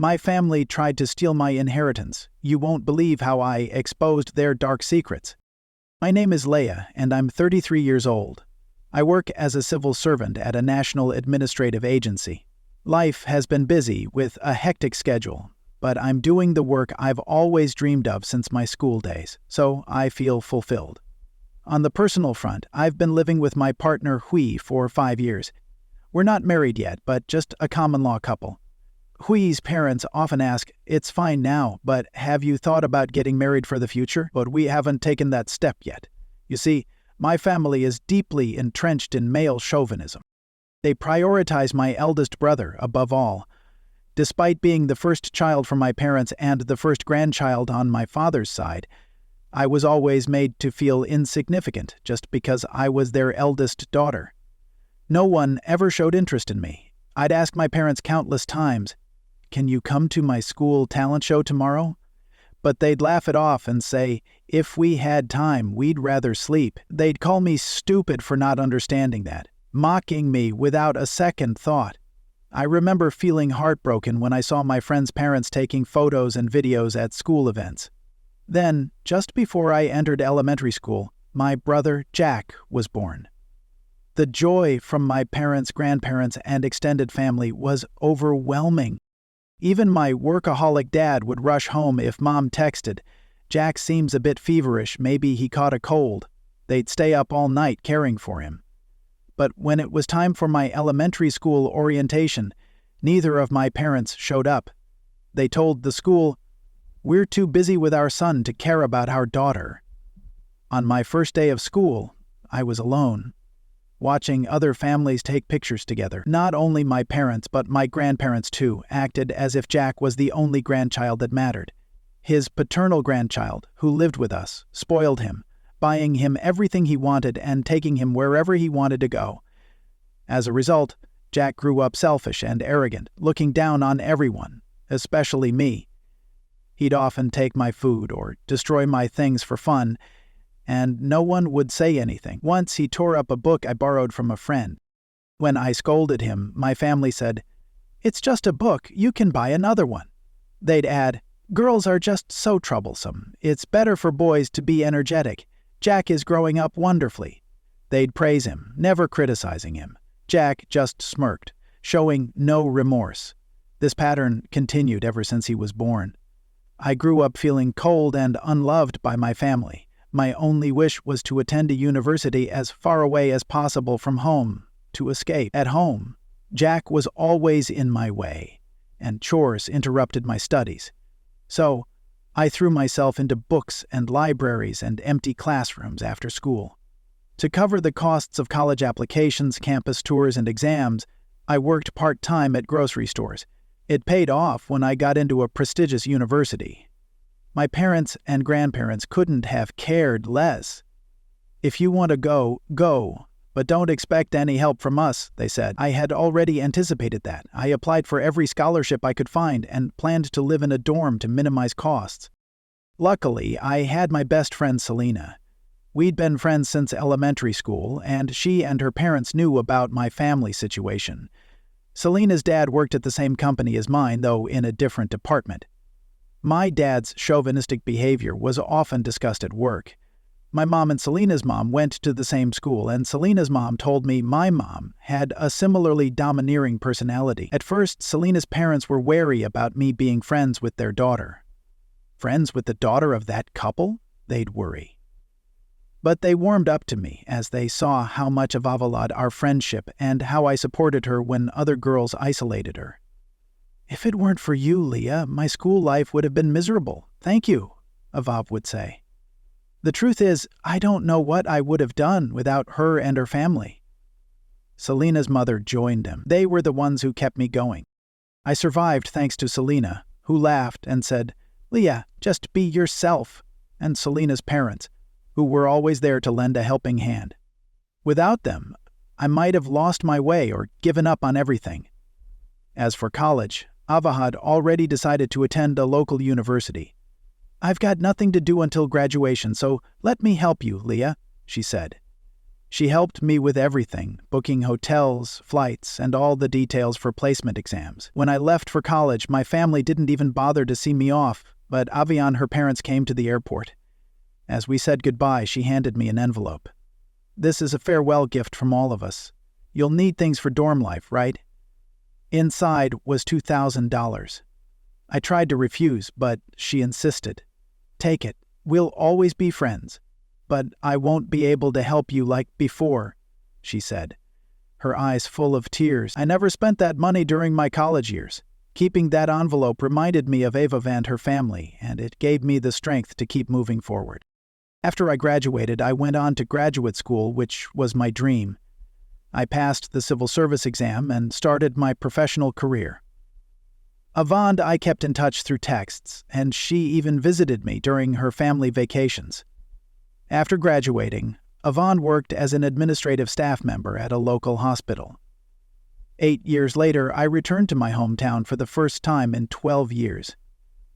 My family tried to steal my inheritance. You won't believe how I exposed their dark secrets. My name is Leah, and I'm 33 years old. I work as a civil servant at a national administrative agency. Life has been busy with a hectic schedule, but I'm doing the work I've always dreamed of since my school days, so I feel fulfilled. On the personal front, I've been living with my partner Hui for 5 years. We're not married yet, but just a common-law couple. Hui's parents often ask, "It's fine now, but have you thought about getting married for the future?" But we haven't taken that step yet. You see, my family is deeply entrenched in male chauvinism. They prioritize my eldest brother above all. Despite being the first child from my parents and the first grandchild on my father's side, I was always made to feel insignificant just because I was their eldest daughter. No one ever showed interest in me. I'd ask my parents countless times, "Can you come to my school talent show tomorrow?" But they'd laugh it off and say, "If we had time, we'd rather sleep." They'd call me stupid for not understanding that, mocking me without a second thought. I remember feeling heartbroken when I saw my friends' parents taking photos and videos at school events. Then, just before I entered elementary school, my brother Jack was born. The joy from my parents, grandparents, and extended family was overwhelming. Even my workaholic dad would rush home if Mom texted, "Jack seems a bit feverish, maybe he caught a cold." They'd stay up all night caring for him. But when it was time for my elementary school orientation, neither of my parents showed up. They told the school, "We're too busy with our son to care about our daughter." On my first day of school, I was alone, watching other families take pictures together. Not only my parents, but my grandparents too, acted as if Jack was the only grandchild that mattered. His paternal grandchild, who lived with us, spoiled him, buying him everything he wanted and taking him wherever he wanted to go. As a result, Jack grew up selfish and arrogant, looking down on everyone, especially me. He'd often take my food or destroy my things for fun, and no one would say anything. Once he tore up a book I borrowed from a friend. When I scolded him, my family said, "It's just a book, you can buy another one." They'd add, "Girls are just so troublesome. It's better for boys to be energetic. Jack is growing up wonderfully." They'd praise him, never criticizing him. Jack just smirked, showing no remorse. This pattern continued ever since he was born. I grew up feeling cold and unloved by my family. My only wish was to attend a university as far away as possible from home, to escape. At home, Jack was always in my way, and chores interrupted my studies. So, I threw myself into books and libraries and empty classrooms after school. To cover the costs of college applications, campus tours, and exams, I worked part-time at grocery stores. It paid off when I got into a prestigious university. My parents and grandparents couldn't have cared less. "If you want to go, go, but don't expect any help from us," they said. I had already anticipated that. I applied for every scholarship I could find and planned to live in a dorm to minimize costs. Luckily, I had my best friend Selena. We'd been friends since elementary school, and she and her parents knew about my family situation. Selena's dad worked at the same company as mine, though in a different department. My dad's chauvinistic behavior was often discussed at work. My mom and Selena's mom went to the same school, and Selena's mom told me my mom had a similarly domineering personality. At first, Selena's parents were wary about me being friends with their daughter. Friends with the daughter of that couple? They'd worry. But they warmed up to me as they saw how much of Avalad our friendship and how I supported her when other girls isolated her. "If it weren't for you, Leah, my school life would have been miserable. Thank you," Avav would say. The truth is, I don't know what I would have done without her and her family. Selena's mother joined them. They were the ones who kept me going. I survived thanks to Selena, who laughed and said, "Leah, just be yourself," and Selena's parents, who were always there to lend a helping hand. Without them, I might have lost my way or given up on everything. As for college, Ava had already decided to attend a local university. "I've got nothing to do until graduation, so let me help you, Leah," she said. She helped me with everything, booking hotels, flights, and all the details for placement exams. When I left for college, my family didn't even bother to see me off, but Avian and her parents came to the airport. As we said goodbye, she handed me an envelope. "This is a farewell gift from all of us. You'll need things for dorm life, right?" Inside was $2,000. I tried to refuse, but she insisted. "Take it. We'll always be friends. But I won't be able to help you like before," she said, her eyes full of tears. I never spent that money during my college years. Keeping that envelope reminded me of Ava and her family, and it gave me the strength to keep moving forward. After I graduated, I went on to graduate school, which was my dream. I passed the civil service exam and started my professional career. Avant I kept in touch through texts, and she even visited me during her family vacations. After graduating, Avant worked as an administrative staff member at a local hospital. 8 years later, I returned to my hometown for the first time in 12 years.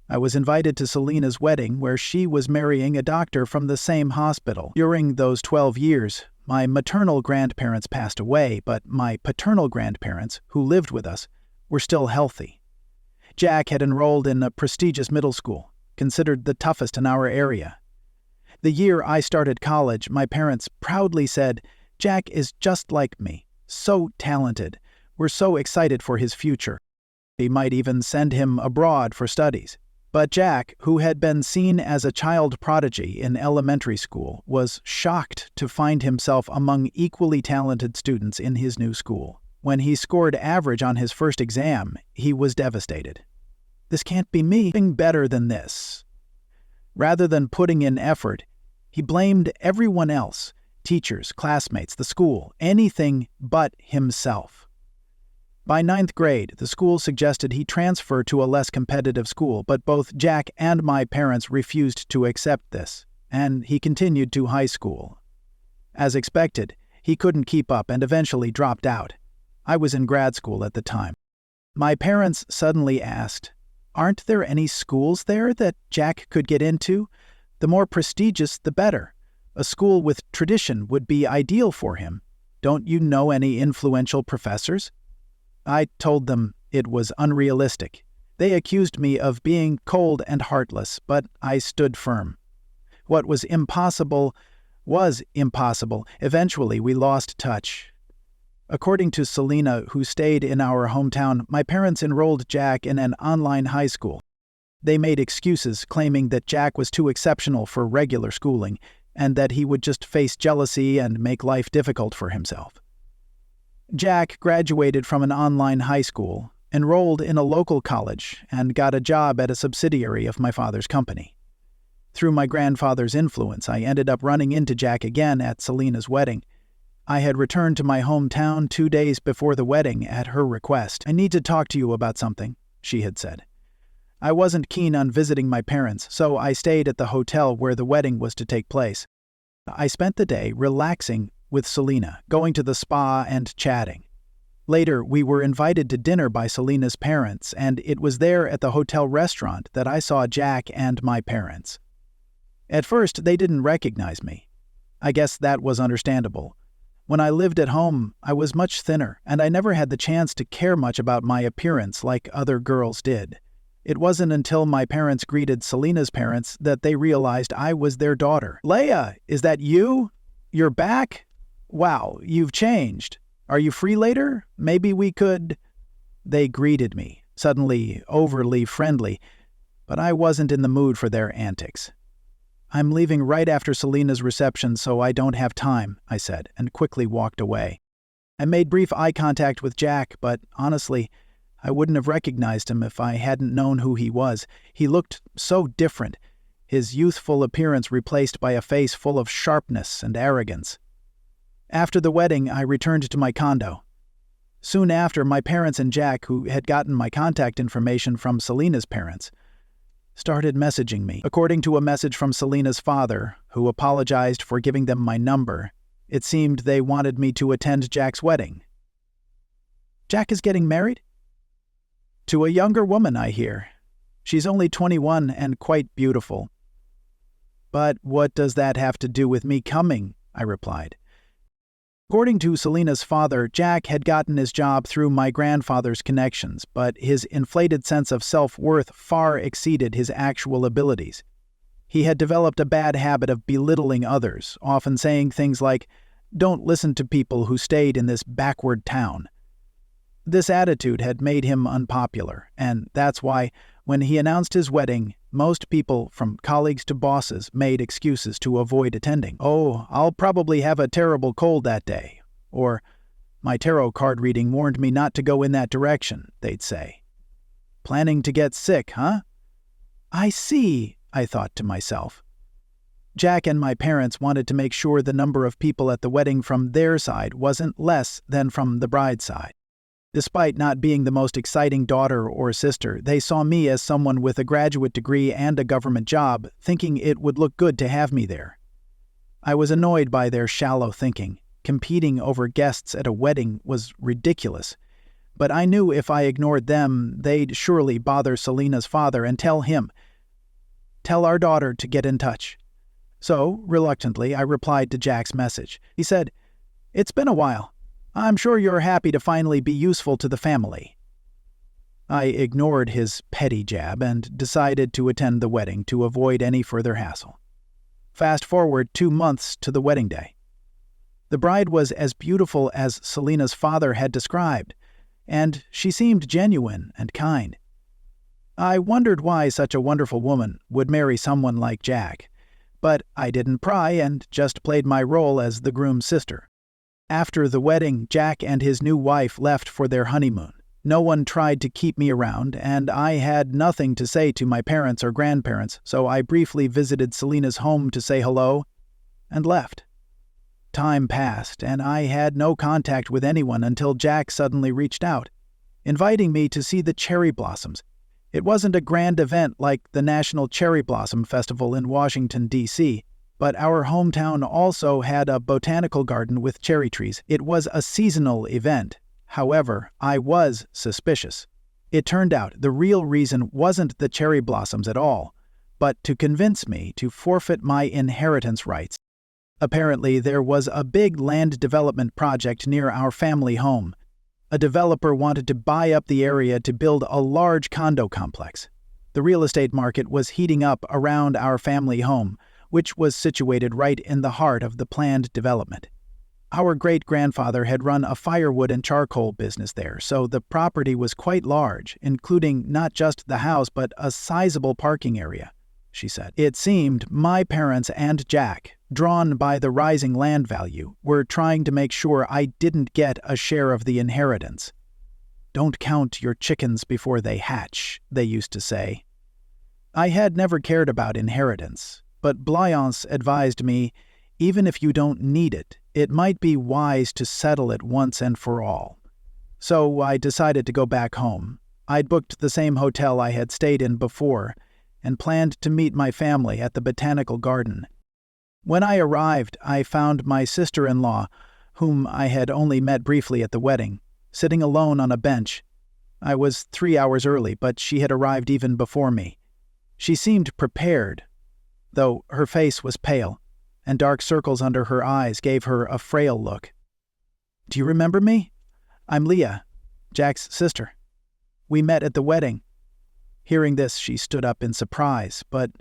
I was invited to Selena's wedding, where she was marrying a doctor from the same hospital. During those 12 years, my maternal grandparents passed away, but my paternal grandparents, who lived with us, were still healthy. Jack had enrolled in a prestigious middle school, considered the toughest in our area. The year I started college, my parents proudly said, "Jack is just like me, so talented. We're so excited for his future." They might even send him abroad for studies. But Jack, who had been seen as a child prodigy in elementary school, was shocked to find himself among equally talented students in his new school. When he scored average on his first exam, he was devastated. "This can't be me. Anything better than this." Rather than putting in effort, he blamed everyone else, teachers, classmates, the school, anything but himself. By 9th grade, the school suggested he transfer to a less competitive school, but both Jack and my parents refused to accept this, and he continued to high school. As expected, he couldn't keep up and eventually dropped out. I was in grad school at the time. My parents suddenly asked, "Aren't there any schools there that Jack could get into? The more prestigious, the better. A school with tradition would be ideal for him. Don't you know any influential professors?" I told them it was unrealistic. They accused me of being cold and heartless, but I stood firm. What was impossible was impossible. Eventually, we lost touch. According to Selena, who stayed in our hometown, my parents enrolled Jack in an online high school. They made excuses, claiming that Jack was too exceptional for regular schooling, and that he would just face jealousy and make life difficult for himself. Jack graduated from an online high school, enrolled in a local college, and got a job at a subsidiary of my father's company. Through my grandfather's influence, I ended up running into Jack again at Selena's wedding. I had returned to my hometown 2 days before the wedding at her request. "I need to talk to you about something," she had said. I wasn't keen on visiting my parents, so I stayed at the hotel where the wedding was to take place. I spent the day relaxing with Selena, going to the spa and chatting. Later, we were invited to dinner by Selena's parents, and it was there at the hotel restaurant that I saw Jack and my parents. At first, they didn't recognize me. I guess that was understandable. When I lived at home, I was much thinner, and I never had the chance to care much about my appearance like other girls did. It wasn't until my parents greeted Selena's parents that they realized I was their daughter. "Leia, is that you? You're back? Wow, you've changed. Are you free later? Maybe we could—" They greeted me, suddenly overly friendly, but I wasn't in the mood for their antics. "I'm leaving right after Selena's reception, so I don't have time," I said, and quickly walked away. I made brief eye contact with Jack, but honestly, I wouldn't have recognized him if I hadn't known who he was. He looked so different, his youthful appearance replaced by a face full of sharpness and arrogance. After the wedding, I returned to my condo. Soon after, my parents and Jack, who had gotten my contact information from Selena's parents, started messaging me. According to a message from Selena's father, who apologized for giving them my number, it seemed they wanted me to attend Jack's wedding. "Jack is getting married?" "To a younger woman, I hear. She's only 21 and quite beautiful." "But what does that have to do with me coming?" I replied. According to Selena's father, Jack had gotten his job through my grandfather's connections, but his inflated sense of self-worth far exceeded his actual abilities. He had developed a bad habit of belittling others, often saying things like, "Don't listen to people who stayed in this backward town." This attitude had made him unpopular, and that's why, when he announced his wedding, most people, from colleagues to bosses, made excuses to avoid attending. "Oh, I'll probably have a terrible cold that day," or "My tarot card reading warned me not to go in that direction," they'd say. "Planning to get sick, huh?" "I see," I thought to myself. Jack and my parents wanted to make sure the number of people at the wedding from their side wasn't less than from the bride's side. Despite not being the most exciting daughter or sister, they saw me as someone with a graduate degree and a government job, thinking it would look good to have me there. I was annoyed by their shallow thinking. Competing over guests at a wedding was ridiculous. But I knew if I ignored them, they'd surely bother Selena's father and tell him, "Tell our daughter to get in touch." So, reluctantly, I replied to Jack's message. He said, "It's been a while. I'm sure you're happy to finally be useful to the family." I ignored his petty jab and decided to attend the wedding to avoid any further hassle. Fast forward 2 months to the wedding day. The bride was as beautiful as Selena's father had described, and she seemed genuine and kind. I wondered why such a wonderful woman would marry someone like Jack, but I didn't pry and just played my role as the groom's sister. After the wedding, Jack and his new wife left for their honeymoon. No one tried to keep me around, and I had nothing to say to my parents or grandparents, so I briefly visited Selena's home to say hello and left. Time passed, and I had no contact with anyone until Jack suddenly reached out, inviting me to see the cherry blossoms. It wasn't a grand event like the National Cherry Blossom Festival in Washington, D.C., but our hometown also had a botanical garden with cherry trees. It was a seasonal event. However, I was suspicious. It turned out the real reason wasn't the cherry blossoms at all, but to convince me to forfeit my inheritance rights. Apparently, there was a big land development project near our family home. A developer wanted to buy up the area to build a large condo complex. The real estate market was heating up around our family home, which was situated right in the heart of the planned development. Our great-grandfather had run a firewood and charcoal business there, so the property was quite large, including not just the house but a sizable parking area, she said. It seemed my parents and Jack, drawn by the rising land value, were trying to make sure I didn't get a share of the inheritance. "Don't count your chickens before they hatch," they used to say. I had never cared about inheritance, but Blyance advised me, even if you don't need it, it might be wise to settle it once and for all. So I decided to go back home. I'd booked the same hotel I had stayed in before and planned to meet my family at the botanical garden. When I arrived, I found my sister-in-law, whom I had only met briefly at the wedding, sitting alone on a bench. I was 3 hours early, but she had arrived even before me. She seemed prepared, though her face was pale, and dark circles under her eyes gave her a frail look. "Do you remember me? I'm Leah, Jack's sister. We met at the wedding." Hearing this, she stood up in surprise, but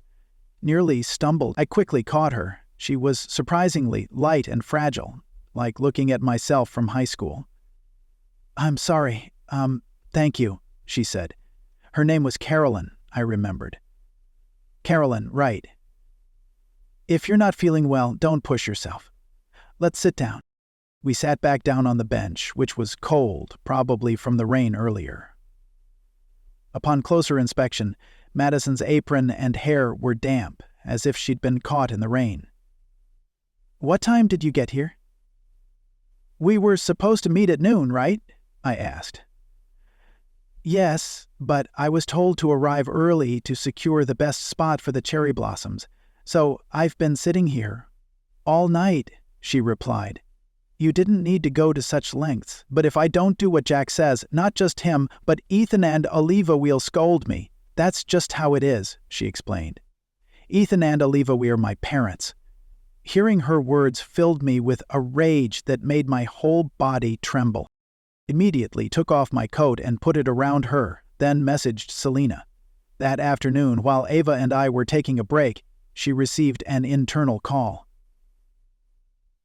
nearly stumbled. I quickly caught her. She was surprisingly light and fragile, like looking at myself from high school. "I'm sorry. Thank you," she said. Her name was Carolyn, I remembered. "Carolyn, right. If you're not feeling well, don't push yourself. Let's sit down." We sat back down on the bench, which was cold, probably from the rain earlier. Upon closer inspection, Madison's apron and hair were damp, as if she'd been caught in the rain. "What time did you get here?" "We were supposed to meet at noon, right?" I asked. "Yes, but I was told to arrive early to secure the best spot for the cherry blossoms. So I've been sitting here all night," she replied. "You didn't need to go to such lengths, but if I don't do what Jack says, not just him, but Ethan and Oliva will scold me. That's just how it is," she explained. "Ethan and Oliva were my parents. Hearing her words filled me with a rage that made my whole body tremble. Immediately took off my coat and put it around her, then messaged Selena. That afternoon, while Ava and I were taking a break, she received an internal call.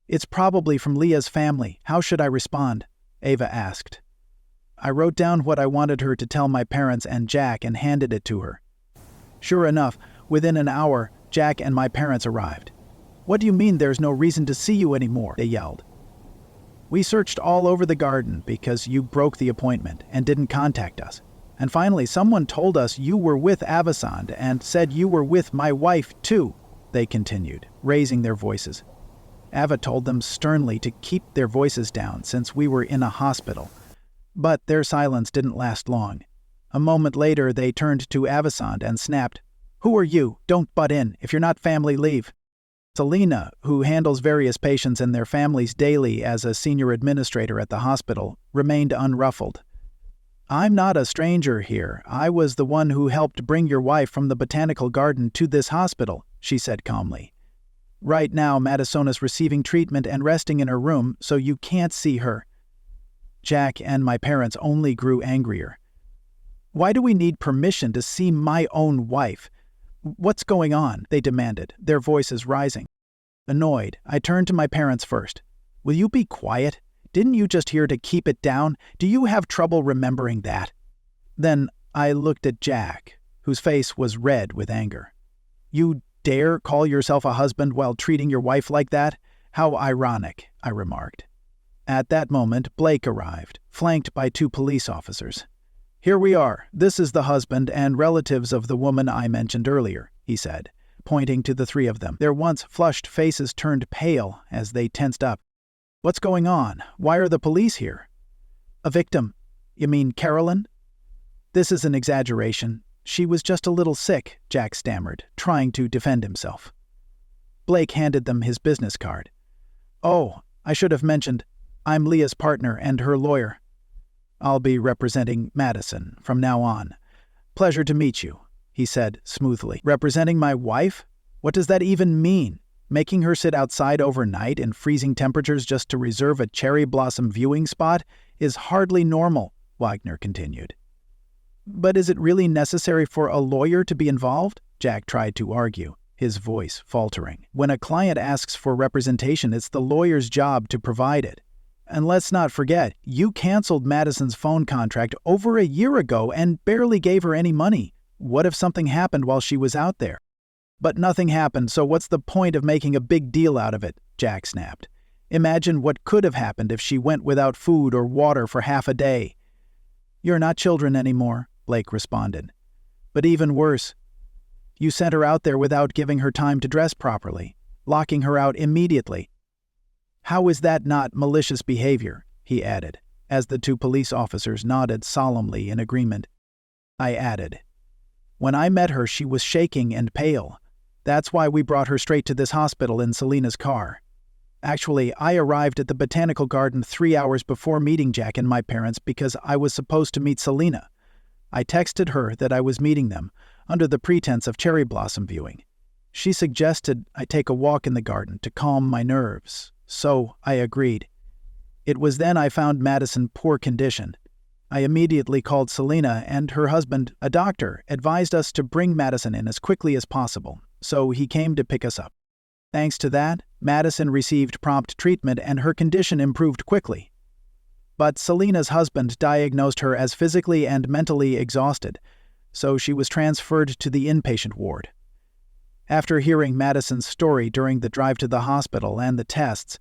"It's probably from Leah's family. How should I respond?" Ava asked. I wrote down what I wanted her to tell my parents and Jack and handed it to her. Sure enough, within an hour, Jack and my parents arrived. "What do you mean there's no reason to see you anymore?" they yelled. "We searched all over the garden because you broke the appointment and didn't contact us. And finally, someone told us you were with Avasand and said you were with my wife too," they continued, raising their voices. Ava told them sternly to keep their voices down since we were in a hospital. But their silence didn't last long. A moment later, they turned to Avasand and snapped, "Who are you? Don't butt in. If you're not family, leave." Selena, who handles various patients and their families daily as a senior administrator at the hospital, remained unruffled. "I'm not a stranger here. I was the one who helped bring your wife from the botanical garden to this hospital," she said calmly. "Right now, Madisona's receiving treatment and resting in her room, so you can't see her." Jack and my parents only grew angrier. "Why do we need permission to see my own wife? What's going on?" they demanded, their voices rising. Annoyed, I turned to my parents first. "Will you be quiet? Didn't you just hear to keep it down? Do you have trouble remembering that?" Then I looked at Jack, whose face was red with anger. "You dare call yourself a husband while treating your wife like that? How ironic," I remarked. At that moment, Blake arrived, flanked by 2 police officers. "Here we are. This is the husband and relatives of the woman I mentioned earlier," he said, pointing to the 3 of them. Their once flushed faces turned pale as they tensed up. "What's going on? Why are the police here?" "A victim. You mean Carolyn?" "This is an exaggeration. She was just a little sick," Jack stammered, trying to defend himself. Blake handed them his business card. "Oh, I should have mentioned, I'm Leah's partner and her lawyer. I'll be representing Madison from now on. Pleasure to meet you," he said smoothly. "Representing my wife? What does that even mean? Making her sit outside overnight in freezing temperatures just to reserve a cherry blossom viewing spot is hardly normal," Wagner continued. "But is it really necessary for a lawyer to be involved?" Jack tried to argue, his voice faltering. "When a client asks for representation, it's the lawyer's job to provide it. And let's not forget, you canceled Madison's phone contract over a year ago and barely gave her any money. What if something happened while she was out there?" "But nothing happened, so what's the point of making a big deal out of it?" Jack snapped. "Imagine what could have happened if she went without food or water for half a day." "You're not children anymore," Blake responded. "But even worse, you sent her out there without giving her time to dress properly, locking her out immediately. How is that not malicious behavior?" he added, as the 2 police officers nodded solemnly in agreement. I added, "When I met her, she was shaking and pale. That's why we brought her straight to this hospital in Selena's car. Actually, I arrived at the botanical garden 3 hours before meeting Jack and my parents because I was supposed to meet Selena. I texted her that I was meeting them, under the pretense of cherry blossom viewing. She suggested I take a walk in the garden to calm my nerves, so I agreed. It was then I found Madison poor condition. I immediately called Selena, and her husband, a doctor, advised us to bring Madison in as quickly as possible, so he came to pick us up. Thanks to that, Madison received prompt treatment and her condition improved quickly. But Selena's husband diagnosed her as physically and mentally exhausted, so she was transferred to the inpatient ward. After hearing Madison's story during the drive to the hospital and the tests,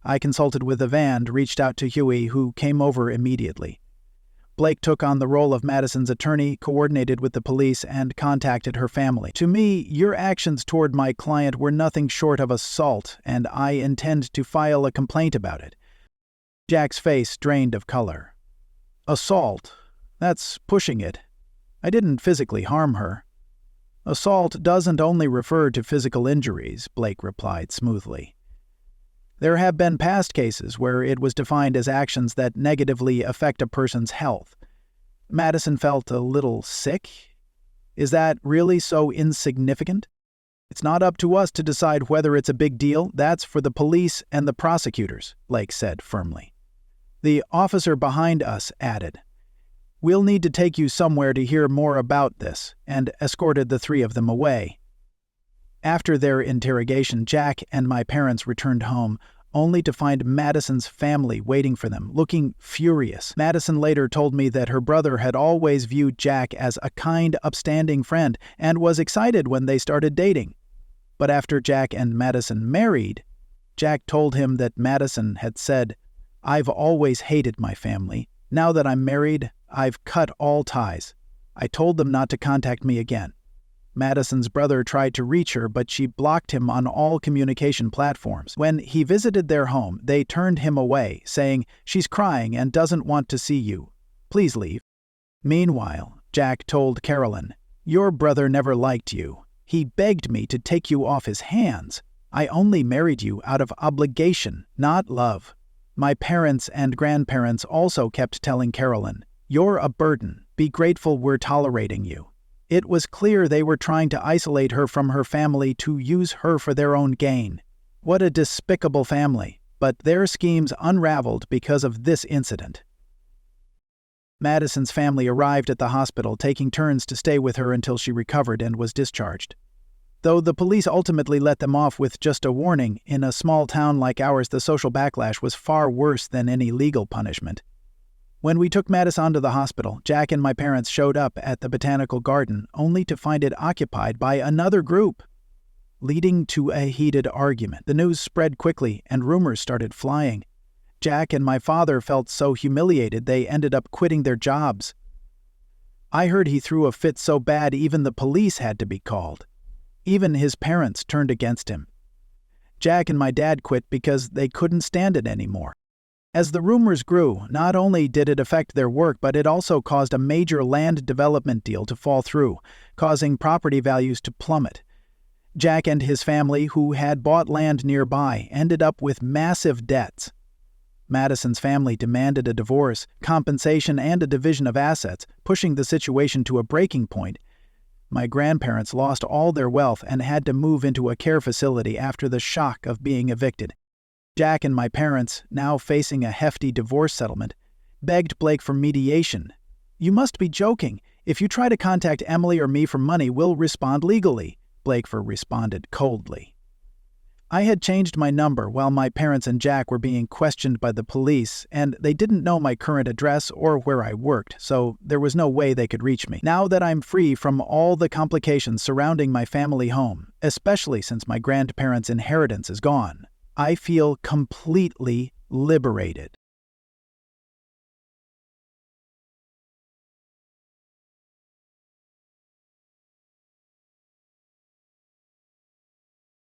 I consulted with Evan and reached out to Huey, who came over immediately. Blake took on the role of Madison's attorney, coordinated with the police, and contacted her family. "To me, your actions toward my client were nothing short of assault, and I intend to file a complaint about it." Jack's face drained of color. "Assault? That's pushing it. I didn't physically harm her." "Assault doesn't only refer to physical injuries," Blake replied smoothly. "There have been past cases where it was defined as actions that negatively affect a person's health. Madison felt a little sick? Is that really so insignificant?" It's not up to us to decide whether it's a big deal. That's for the police and the prosecutors, Blake said firmly. The officer behind us added, "We'll need to take you somewhere to hear more about this," and escorted the three of them away. After their interrogation, Jack and my parents returned home, only to find Madison's family waiting for them, looking furious. Madison later told me that her brother had always viewed Jack as a kind, upstanding friend and was excited when they started dating. But after Jack and Madison married, Jack told him that Madison had said, "I've always hated my family. Now that I'm married, I've cut all ties. I told them not to contact me again." Madison's brother tried to reach her, but she blocked him on all communication platforms. When he visited their home, they turned him away, saying, "She's crying and doesn't want to see you. Please leave." Meanwhile, Jack told Carolyn, "Your brother never liked you. He begged me to take you off his hands. I only married you out of obligation, not love." My parents and grandparents also kept telling Carolyn, "You're a burden. Be grateful we're tolerating you." It was clear they were trying to isolate her from her family to use her for their own gain. What a despicable family, but their schemes unraveled because of this incident. Madison's family arrived at the hospital, taking turns to stay with her until she recovered and was discharged. Though the police ultimately let them off with just a warning, in a small town like ours the social backlash was far worse than any legal punishment. When we took Madison to the hospital, Jack and my parents showed up at the botanical garden only to find it occupied by another group, leading to a heated argument. The news spread quickly and rumors started flying. Jack and my father felt so humiliated they ended up quitting their jobs. I heard he threw a fit so bad even the police had to be called. Even his parents turned against him. Jack and my dad quit because they couldn't stand it anymore. As the rumors grew, not only did it affect their work, but it also caused a major land development deal to fall through, causing property values to plummet. Jack and his family, who had bought land nearby, ended up with massive debts. Madison's family demanded a divorce, compensation, and a division of assets, pushing the situation to a breaking point. My grandparents lost all their wealth and had to move into a care facility after the shock of being evicted. Jack and my parents, now facing a hefty divorce settlement, begged Blake for mediation. "You must be joking. If you try to contact Emily or me for money, we'll respond legally," Blake responded coldly. I had changed my number while my parents and Jack were being questioned by the police, and they didn't know my current address or where I worked, so there was no way they could reach me. Now that I'm free from all the complications surrounding my family home, especially since my grandparents' inheritance is gone, I feel completely liberated.